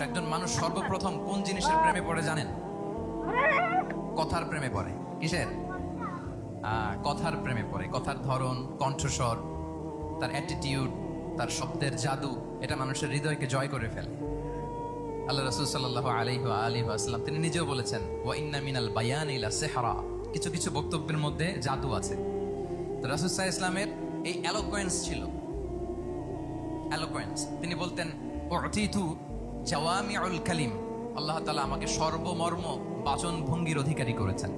একজন মানুষ সর্বপ্রথম কোন জিনিসের প্রেমে পড়ে জানেন? কথার প্রেমে পড়ে। কিসের? কথার প্রেমে পড়ে। কথার ধরন, কণ্ঠস্বর, তার অ্যাটিটিউড, তার শব্দের জাদু, এটা মানুষের হৃদয়কে জয় করে ফেলে। আল্লাহ রাসূল সাল্লাল্লাহু আলাইহি ওয়া আলিহি ওয়াসাল্লাম তিনি নিজেও বলেছেন, ওয়া ইন্না মিনাল বায়ানি লা সিহরা, কিছু কিছু বক্তব্যের মধ্যে জাদু আছে। তো রাসূল সাল্লাল্লাহু আলাইহি ওয়াসাল্লামের এই এলোকোয়েন্স ছিল, এলোকোয়েন্স। তিনি বলতেন, উতিতু জাওয়ামিউল কালিম, আল্লাহ তাআলা আমাকে সর্বমর্ম বাচন ভঙ্গির অধিকারী করেছেন।